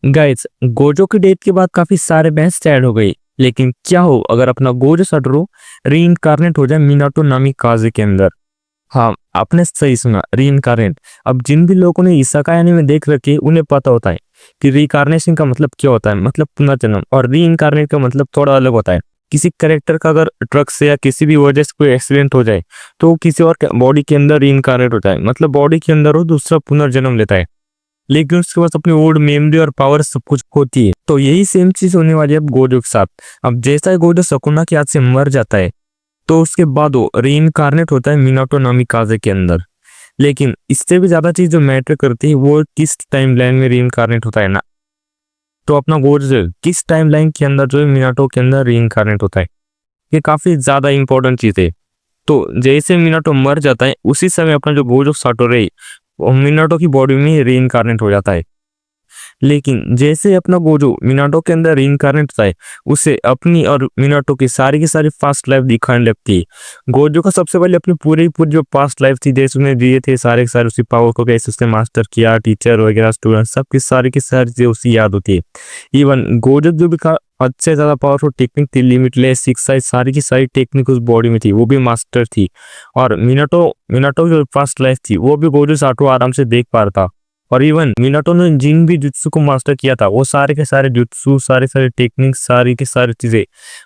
Guys, Gojo की death के बाद काफी सारे बहस स्टार्ट हो गई। लेकिन क्या हो अगर अपना गोजो सटोरू रीइंकार्नेट हो जाए मिनाटो नामी काजे के अंदर। हाँ, आपने सही सुना, रीइंकार्नेट। अब जिन भी लोगों ने इसाकाई एनीमे देख रखे उन्हें पता होता है कि रीइंकार्नेशन का मतलब क्या होता है, मतलब पुनर्जन्म। और रीइंकार्नेट का मतलब थोड़ा अलग होता है। किसी करेक्टर का अगर ट्रक से या किसी भी वजह से कोई एक्सीडेंट हो जाए तो वो किसी और बॉडी के अंदर रीइंकार्नेट होता है, मतलब बॉडी के अंदर वो दूसरा पुनर्जन्म लेता है। लेकिन उसके पास अपनी ओल्ड मेमोरी और पावर सब कुछ होती है। तो यही सेम चीज होने वाली है अब गोजो के साथ। अब जैसा ही गोजो सकुना की याद से मर जाता है तो उसके बाद वो रीइंकार्नेट होता है मिनाटो नामी काजे के अंदर। लेकिन इससे भी ज्यादा चीज जो मैटर करती है वो किस टाइमलाइन में रीइंकार्नेट होता है ना। तो अपना गोजो किस टाइमलाइन के अंदर जो है मिनाटो के अंदर रीइंकार्नेट होता है, ये काफी ज्यादा इंपॉर्टेंट चीज है। तो जैसे मिनाटो मर जाता है उसी समय अपना जो गोजो साटोरे वो मिनाटो की बॉडी में रीइंकार्नेट हो जाता है। लेकिन जैसे अपना गोजो मिनाटो के अंदर रीइंकार्नेट होता है उसे अपनी और मिनाटो की सारी पास्ट लाइफ दिखाने लगती है। गोजो का सबसे पहले अपनी पूरी जो पास्ट लाइफ थी, जैसे उसने दिए थे सारे के सारे उसी पावर को कैसे उसने मास्टर किया, टीचर वगैरह स्टूडेंट सबकी सारी चीजें उसी याद होती है। इवन गोजो जो भी अच्छे ज्यादा पावरफुल टेक्निक थी, लिमिटलेस सिक्स साइज सारी की सारी टेक्निक उस बॉडी में थी, वो भी मास्टर थी। और मिनाटो मिनाटो जो पास्ट लाइफ थी वो भी गोजो साटो आराम से देख पा रहा था। और इवन मिनाटो ने जिन भी जुत्सु को मास्टर किया था वो सारे के सारे जुत्सु सारे टेक्निक सारी की सारी चीजें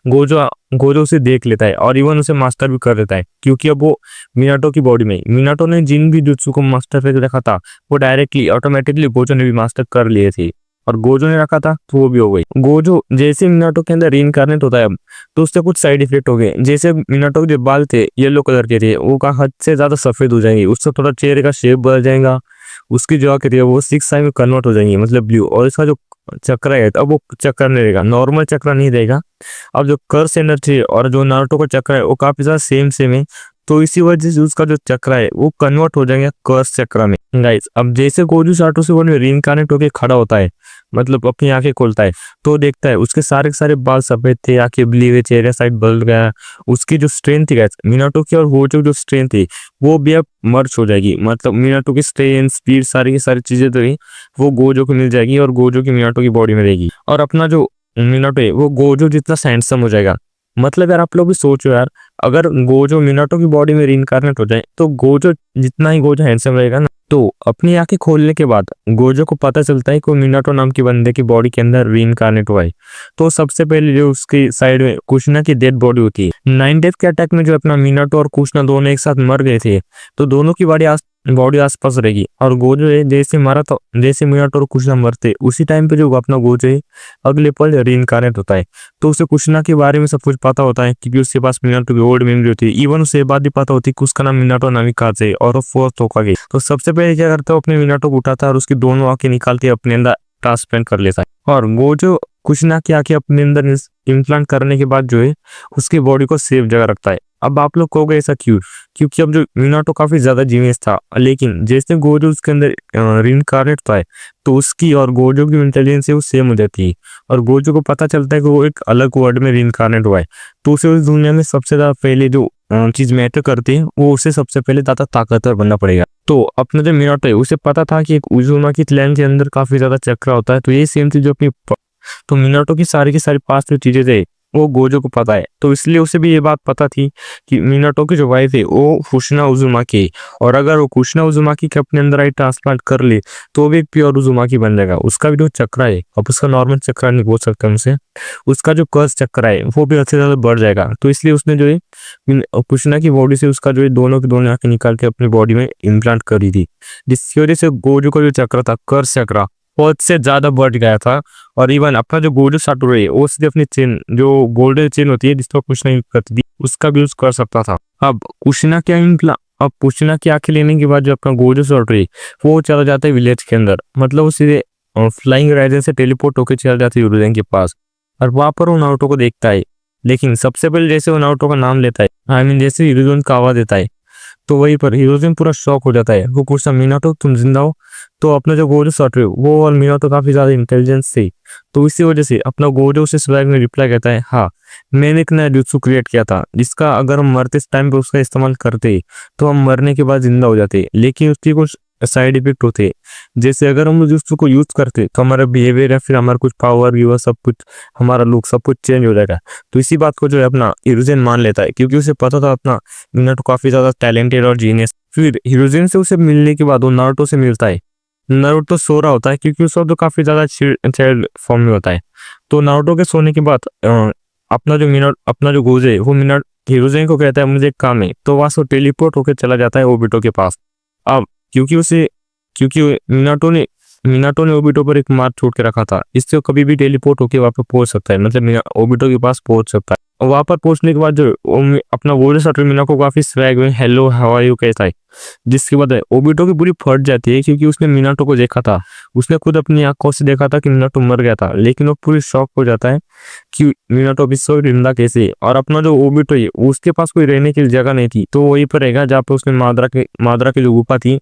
गोजो गोजो उसे देख लेता है और इवन उसे मास्टर भी कर देता है, क्योंकि अब वो मिनाटो की बॉडी में मिनाटो ने जिन भी जुत्सु को मास्टर करके रखा था वो डायरेक्टली ऑटोमेटिकली गोजो ने भी मास्टर कर लिए थे। और गोजो ने रखा था तो वो भी हो गई। गोजो जैसे मिनाटो के अंदर रीइंकार्नेट होता है अब तो उससे कुछ साइड इफेक्ट हो गए। जैसे मिनाटो के जो बाल थे येलो कलर के थे वो का हद से ज्यादा सफेद हो जाएंगे, उससे थोड़ा चेहरे का शेप बदल जाएगा, उसकी जो आकृति है वो सिक्स साइड में कन्वर्ट हो जाएंगी, मतलब ब्लू। और इसका जो चक्र है अब वो चक्र नहीं रहेगा, नॉर्मल चक्र नहीं रहेगा। अब जो कर्स एनर्जी और जो नारुतो का चक्र है वो काफी ज्यादा सेम है। तो इसी वजह से उसका जो चक्र है वो कन्वर्ट हो जाएंगे कर्स चक्र में। गाइस, अब जैसे गोजू साटो से वो रीइंकार्नेट होकर खड़ा होता है, मतलब अपनी आंखें खोलता है तो देखता है उसके सारे के सारे बाल सफेद थे, आंखें ब्ली हुई, चेहरा साइड बदल गया। उसकी जो स्ट्रेंथ थी गाइस मिनाटो की और गोजो जो स्ट्रेंथ थी वो भी अब मर्ज हो जाएगी, मतलब मिनाटो की स्ट्रेंथ स्पीड सारी की सारी चीजें तो ही वो गोजो को मिल जाएगी और गोजो की मिनाटो की बॉडी में रहेगी। और अपना जो मिनाटो है वो गोजो जितना हैंडसम हो जाएगा। मतलब यार आप लोग भी सोचो यार, अगर गोजो मिनाटो की बॉडी में रीइंकार्नेट हो जाए तो गोजो जितना ही गोजो हैंडसम रहेगा ना। तो अपनी आंखें खोलने के बाद गोजो को पता चलता है कि मिनाटो नाम की बंदे की बॉडी के अंदर रीइंकार्नेट हुआ है। तो सबसे पहले जो उसकी साइड में कुशना की डेड बॉडी होती है, 9 डेथ के अटैक में जो अपना मिनाटो और कुशना दोनों एक साथ मर गए थे, तो दोनों की बॉडी आसपास रहेगी। और गोजो है जैसे मारा था, जैसे मिनाटो और कुशना मरते उसी टाइम पे जो अपना गोजो है अगले पल रीइंकार्नेट होता है। तो उसे कुशना के बारे में सब कुछ पता होता है क्योंकि उसके पास मिनाटो की ओल्ड मेमोरी होती है। इवन उसे बात भी पता होती है कि उसका नाम मिनाटो नामिकाजे और वो फोर्थ होकागे। तो सबसे पहले क्या करता है, अपने मिनाटो को उठाता है और उसकी दोनों आंखें निकाल के अपने अंदर ट्रांसप्लांट कर लेता है। और गोजो कुशना की आंखें अपने अंदर इम्प्लांट करने के बाद जो है उसकी बॉडी को सेफ जगह रखता है। अब आप लोग कहोगे ऐसा क्यों? क्योंकि अब जो मिनाटो काफी ज्यादा जीनियस था, लेकिन जैसे गोजो उसके अंदर रीइंकार्नेट होता है तो उसकी और गोजो की इंटेलिजेंस है वो सेम हो जाती है। और गोजो को पता चलता है कि वो एक अलग वर्ल्ड में रीइंकार्नेट हुआ है, तो उसे उस दुनिया में सबसे ज्यादा पहले जो चीज मैटर करती है वो उसे सबसे पहले ज्यादा ताकतवर बनना पड़ेगा। तो अपना जो मिनाटो है उसे पता था कि एक उजुमा की क्लैन के अंदर काफी ज्यादा चक्र होता है, तो ये सेम चीज जो अपनी तो मिनाटो की सारी पास जो चीजें थे वो गोजो को पता है। तो इसलिए उसे भी ये बात पता थी कि मिनाटो की जो वाइफ है वो कुशना उजुमाकी, और अगर वो कुशना उजुमाकी के अपने अंदर आई ट्रांसप्लांट कर ले तो वो भी एक प्योर उजुमाकी बन जाएगा। उसका भी जो चक्र है, अब उसका नॉर्मल चक्र नहीं बोल सकते उनसे, उसका जो कर्स चक्र है वो भी अच्छे ज्यादा बढ़ जाएगा। तो इसलिए उसने जो है कुशना की बॉडी से उसका जो है दोनों की दोनों आंखें निकाल के अपनी बॉडी में इम्प्लांट करी थी, जिसकी वजह से गोजो का जो चक्र था कर्स चक्र बहुत से ज्यादा बढ़ गया था। और इवन अपना जो गोल्डन साटोरू है वो सिर्फ अपनी चेन जो गोल्डन चेन होती है जिसको कुशना यूज करती थी उसका भी यूज कर सकता था। अब कुशना की आंखें लेने के बाद जो अपना गोल्डन साटोरू है वो चला जाता है विलेज के अंदर, मतलब वो सीधे फ्लाइंग राइजन से टेलीपोर्ट होकर चला जाता है यूरोजन के पास। और वहां पर वो नारुतो को देखता है। लेकिन सबसे पहले जैसे वो नारुतो का नाम लेता है, आई मीन जैसे यूरोजन का आवाज देता है, तो वहीं पर हीरोजिन पूरा शॉक हो जाता है। वो पूछता मिनाटो तुम जिंदा हो? तो अपना जो गोजो साटोरू वो और मिनाटो काफी ज्यादा इंटेलिजेंस थी, तो इसी वजह से अपना गोजो उसे स्वैग में रिप्लाई कहता है, हाँ मैंने एक नया जुत्सु क्रिएट किया था जिसका अगर हम मरते टाइम पे उसका इस्तेमाल करते तो हम मरने के बाद जिंदा हो जाते, लेकिन उसकी कुछ साइड इफेक्ट होते। जैसे अगर हम जुत्सु को यूज करते तो हमारा बिहेवियर या फिर हमारा कुछ पावर यूर सब कुछ, हमारा लुक सब कुछ चेंज हो जाएगा। तो इसी बात को जो है अपना हिरोजिन मान लेता है, क्योंकि उसे पता था अपना मिनाटो काफी ज्यादा टैलेंटेड और जीनियस। फिर हिरोजिन से उसे मिलने के बाद वो नारुतो से मिलता है। नारुतो सो रहा होता है क्योंकि उस वक्त तो काफी ज्यादा चाइल्ड फॉर्म में होता है। तो नारुतो के सोने के बाद अपना जो गोजे है वो मिनट हिरोजिन को कहता है मुझे एक काम है, तो वहां से टेलीपोर्ट होकर चला जाता है ओबिटो के पास। अब क्योंकि मिनाटो ने ओबिटो पर एक मार्क छोड़ के रखा था, इससे वो कभी भी टेलीपोर्ट होकर वहां पर पहुंच सकता है, मतलब ओबिटो के पास पहुंच सकता है। और वहां पर पहुंचने के बाद जो अपना गोजे सटोरी मिनाटो को काफी स्वैग में हेलो हाउ आर यू कहता है, जिसके बाद ओबिटो की पूरी फट जाती है क्योंकि उसने मिनाटो को देखा था। उसने खुद अपनी आंखों से देखा था कि मिनाटो मर गया था, लेकिन वो पूरी शॉक हो जाता है कि मिनाटो अभी सो जिंदा कैसे। और अपना जो ओबिटो है उसके पास कोई रहने की जगह नहीं थी, तो वहीं पर रहेगा जहाँ पे उसने माद्रा की जो गुफा थी,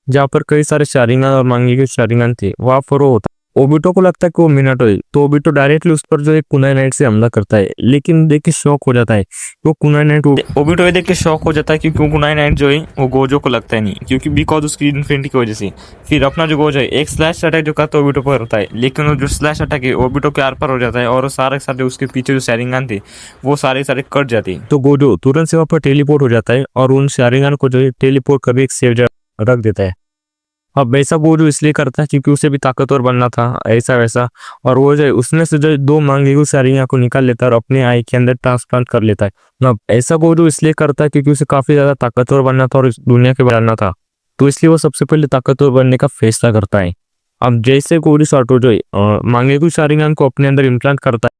जहाँ पर कई सारे शारिंगन और मांगी के शारिंगन थे, वहां पर वो होता। ओबिटो को लगता है कि वो मिनाटो है, तो ओबिटो डायरेक्टली उस पर जो है कुनाई नाइट से हमला करता है, लेकिन देख के शॉक हो जाता है। वो कुनाई नाइट ओबिटो देख के शॉक हो जाता है क्योंकि कुनाई नाइट जो है वो गोजो को लगता है नहीं, क्योंकि बिकॉज उसकी इन्फिनिटी की वजह से। फिर अपना जो गोजो है एक स्लैश अटैक जो करता है ओबिटो पर होता है, लेकिन वो जो स्लैश अटैक है ओबिटो के आर पर हो जाता है और सारे सारे उसके पीछे जो शारिंगन थे वो सारे कट जाते हैं। तो गोजो तुरंत से वहां पर टेलीपोर्ट हो जाता है और उन शारिंगन को जो है टेलीपोर्ट कर एक सेव रख देता है। अब वैसा गोजो इसलिए करता है क्योंकि उसे भी ताकतवर बनना था, ऐसा वैसा। और वो जो उसमें से जो दो मांगेगु सारियां को निकाल लेता है और अपने आई के अंदर ट्रांसप्लांट कर लेता है। अब ऐसा गोजो इसलिए करता है क्योंकि उसे काफी ज्यादा ताकतवर बनना था और इस दुनिया के बनाना था, तो इसलिए वो सबसे पहले ताकतवर बनने का फैसला करता है। अब जैसे गोरी साटो जो मांगेगु सारियां को अपने अंदर इम्प्लांट करता है,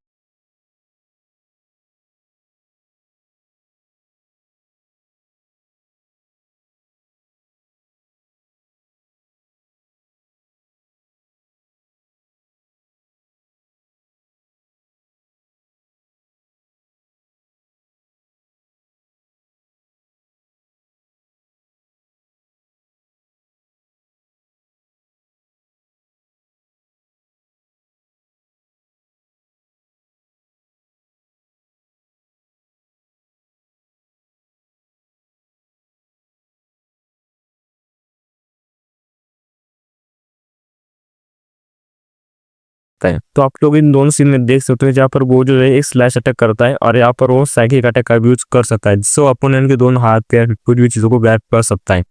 तो आप लोग इन दोनों सीन में देख सकते हैं जहाँ पर वो जो है एक स्लैश अटैक करता है और यहाँ पर वो साइकिक अटैक का भी यूज कर सकता है, जिससे अपोनेंट के दोनों हाथ पैर कुछ भी चीजों को ग्रैब कर सकता है।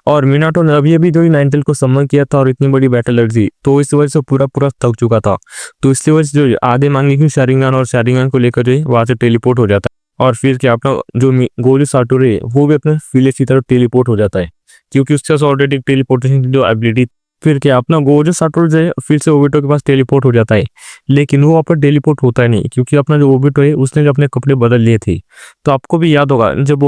और मिनाटो ने अभी अभी जो नाइनटेल को सम्मन किया था और इतनी बड़ी बैटल लड़ी थी, तो इस वजह से पूरा पूरा थक चुका था। तो इसकी वजह से जो आधे मांगे की शारिंगन और शारिंगन को लेकर जो है वहां से टेलीपोर्ट हो जाता है। और फिर क्या अपना जो गोजो साटोरी है वो भी अपने विलेज की तरफ टेलीपोर्ट हो जाता है, क्योंकि उसके पास ऑलरेडी टेलीपोर्टेशन की जो एबिलिटी। फिर क्या अपना गोजो साटोरू जो है फिर से ओबिटो के पास टेलीपोर्ट हो जाता है, लेकिन वो वहाँ पर टेलीपोर्ट होता है नहीं, क्योंकि अपना जो ओबिटो है उसने जो अपने कपड़े बदल लिए थे। तो आपको भी याद होगा जब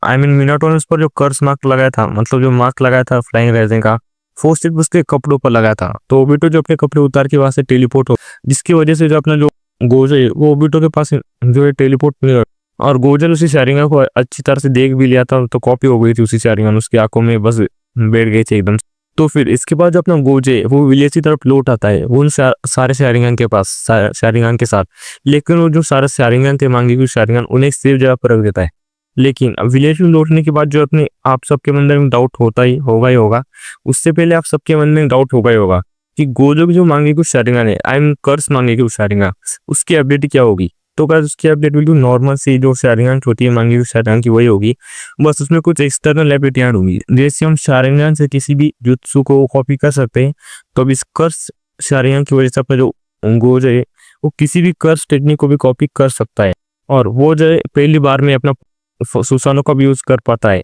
मिनाटो ने उस पर जो कर्स मार्क लगाया था, मतलब जो मार्क लगाया था फ्लाइंग राइजिंग का, वो सिर्फ उसके कपड़ों पर लगाया था। तो ओबिटो जो अपने कपड़े उतार के वहां से टेलीपोर्ट हो, जिसकी वजह से जो अपना जो गोजो है वो ओबिटो के पास जो है टेलीपोर्ट नहीं हुआ। और गोजल उसी शारिंगन को अच्छी तरह से देख भी लिया था, तो कॉपी हो गई थी उसी शारिंगन, उसकी आंखों में बस बैठ गई थी एकदम। तो फिर इसके बाद जो अपना गोजे वो विलेज की तरफ लौट आता है उन सारे शारिंगन के पास, शारिंगन के साथ। लेकिन वो जो सारे शारिंगन थे मांगी हुई शारिंगन, उन्हें सेफ जगह पर रख देता है। लेकिन विलेज में लौटने के बाद जो अपने आप सबके मन में डाउट होता ही होगा, उससे पहले आप सबके मन में डाउट होगा ही होगा कि गोजो की जो मांगी कुछ शारिंगन है, आई एम कर्स मांगी कुछ शारिंगन, उसकी एबिलिटी क्या होगी। तो गाइस उसकी एबिलिटी बिल्कुल नॉर्मल सी जो शारिंगन होती है मांगी कुछ शारिंगन की वही होगी, बस उसमें कुछ एक्सटर्नल एबिलिटी ऐड होगी। जैसे हम शारिंगन से किसी भी जुत्सु को कॉपी कर सकते हैं, तो अब इस कर्स शारिंगन की वजह से अपना जो गोजो है वो किसी भी कर्स टेक्निक को भी कॉपी कर सकता है। और वो जो है पहली बार में अपना सुसानो का भी यूज कर पाता है,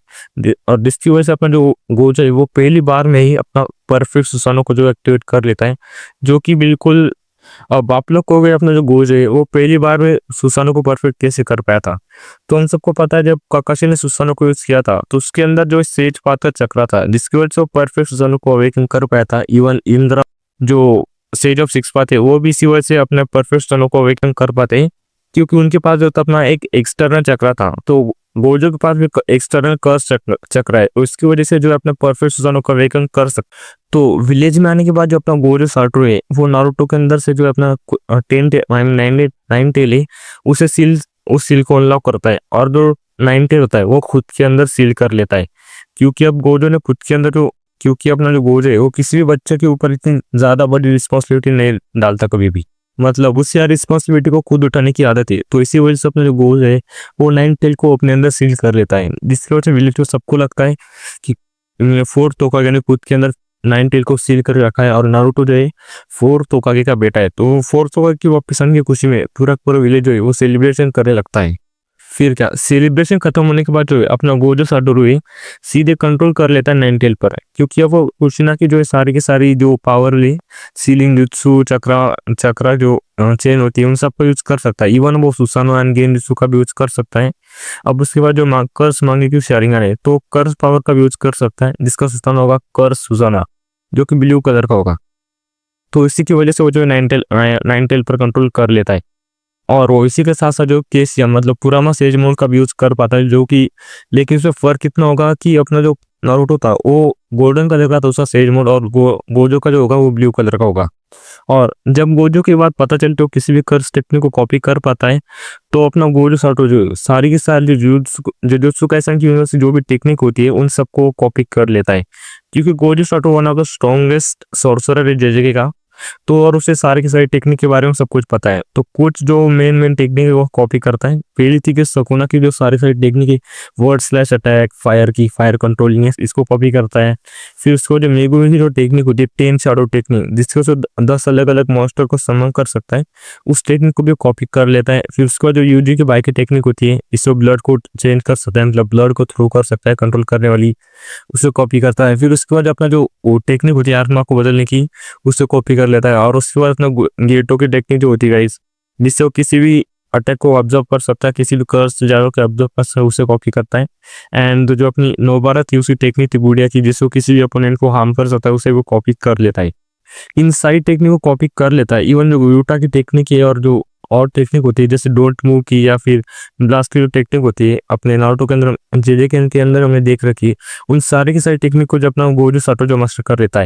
और जिसकी वजह से अपना जो गोजो है वो पहली बार में ही अपना परफेक्ट सुसानो को जो एक्टिवेट कर लेता है, जो कि बिल्कुल। अब आप लोग को अपना जो गोजो है वो पहली बार में सुसानो को परफेक्ट कैसे कर पाया था। तो हम सबको पता है जब काकाशी ने सुसानो को यूज किया था तो उसके अंदर जो सेज पाथ का चक्र था, जिसकी वजह से वो परफेक्ट सुसानो को अवेकन कर पाया था। इवन इंद्रा जो सेज ऑफ सिक्स पाथ है वो भी इसी वजह से अपने परफेक्ट सुसानो को अवेकन कर पाते हैं, क्योंकि उनके पास जो था अपना एक एक्सटर्नल चक्र था। तो गोजो के पास भी एक्सटर्नल कर्स चक्र है, उसकी वजह से जो अपने परफेक्ट सुसानो का अवेकन कर सकते। तो विलेज में आने के बाद जो अपना गोजो साटोरू है वो नारुतो के अंदर से जो अपना 9 टेल है उसे उस सील को अनलॉक करता है, और जो 9 टेल होता है वो खुद के अंदर सील कर लेता है। क्योंकि अब गोजो ने खुद के अंदर जो क्योंकि अपना जो गोज है वो किसी भी बच्चे के ऊपर इतनी ज़्यादा बड़ी रिस्पॉन्सिबिलिटी नहीं डालता कभी भी। मतलब उससे यार रिस्पॉन्सिबिलिटी को खुद उठाने की आदत है, तो इसी वजह से अपना जो गोज है वो नाइन टेल को अपने अंदर सील कर लेता है, जिसकी वजह से विलेज को सबको लगता है कि फोर्थ होकागे ने खुद के अंदर नाइन टेल को सील कर रखा है और नारुतो जो है फोर्थ होकागे का बेटा है। तो फोर्थ होकागे की वापस आने की खुशी में पूरा पूरा विलेज जो है वो सेलिब्रेशन करने लगता है। फिर क्या, सेलिब्रेशन खत्म होने के बाद जो है अपना गोजो साटोरू है सीधे कंट्रोल कर लेता है नाइन टेल पर, क्योंकि अब वो कुशिना की जो है सारी की सारी जो पावर ले सीलिंग जुत्सु चक्रा चक्रा जो चेन होती है उन सब का यूज कर सकता है। इवन वो सुसानो एंड गेन जुत्सु का भी यूज कर सकता है। अब उसके बाद जो कर्स मांगे की शारिंगन है तो कर्स पावर का भी यूज कर सकता है, जिसका सुसानो होगा कर्स सुसाना, जो कि ब्लू कलर का होगा। तो इसी की वजह से वो जो नाइन टेल पर कंट्रोल कर लेता है। और वो इसी के साथ साथ जो केसिया मतलब पुरामा सेज मोड का भी यूज कर पाता है, जो कि लेकिन उसमें फर्क कितना होगा कि अपना जो नारुतो था वो गोल्डन कलर का था उसका सेज मोड, और गोजो का जो होगा वो ब्लू कलर का होगा। और जब गोजो के बाद पता चले तो किसी भी कर्स टेक्निक को कॉपी कर पाता है, तो अपना गोजो साटो जो सारी की सारी जो जुजुत्सु काइसेन की यूनिवर्स जो भी टेक्निक होती है उन सबको कॉपी कर लेता है, क्योंकि गोजो साटो one of the strongest sorcerer है जेजेके का। तो और उसे सारी की सारी टेक्निक के बारे में सब कुछ पता है, तो कुछ जो मेन टेक्निक है वो कॉपी करता है। पहली थी कि सकुना की जो सारी सारी टेक्निक है वर्ड स्लैश अटैक, फायर की फायर कंट्रोलिंग है, इसको कॉपी करता है। फिर उसको जो मेगुमी की जो टेक्निक होती है 10 शैडो टेक्निक, जिसको जो 10 अलग अलग मॉन्स्टर को समन कर सकता है, उस टेक्निक को भी कॉपी कर लेता है। फिर उसके बाद जो यूजी की बाई की टेक्निक होती है, इसको ब्लड को चेंज कर सकता है, मतलब ब्लड को थ्रो कर सकता है कंट्रोल करने वाली, उसे कॉपी करता है। फिर उसके बाद अपना जो टेक्निक होती है आत्मा को बदलने की, उससे कॉपी कर लेता है। और उसके बाद अपना गेटो की टेक्निक जो होती है गाइस, जिससे वो किसी भी अटैक को ऑब्जर्व कर सकता है, किसी भी कर्स जारो के ऑब्जर्व कर सकता है, उसे कॉपी करता है। एंड जो अपनी नोबारा थी उसकी टेक्निक थी बुढ़िया की, जिससे किसी भी अपोनेंट को हार्म कर सकता है, उसे वो कॉपी कर लेता है। इन सारी टेक्निक को कॉपी कर लेता है। इवन जो यूटा की टेक्निक है और जो और टेक्निक होती है जैसे डोंट मूव की या फिर ब्लास्ट की जो टेक्निक होती है अपने नारुतो के अंदर जेजे के अंदर हमने देख रखी है, उन सारे की सारी टेक्निक को जो अपना गोजो साटो जो मास्टर कर लेता है।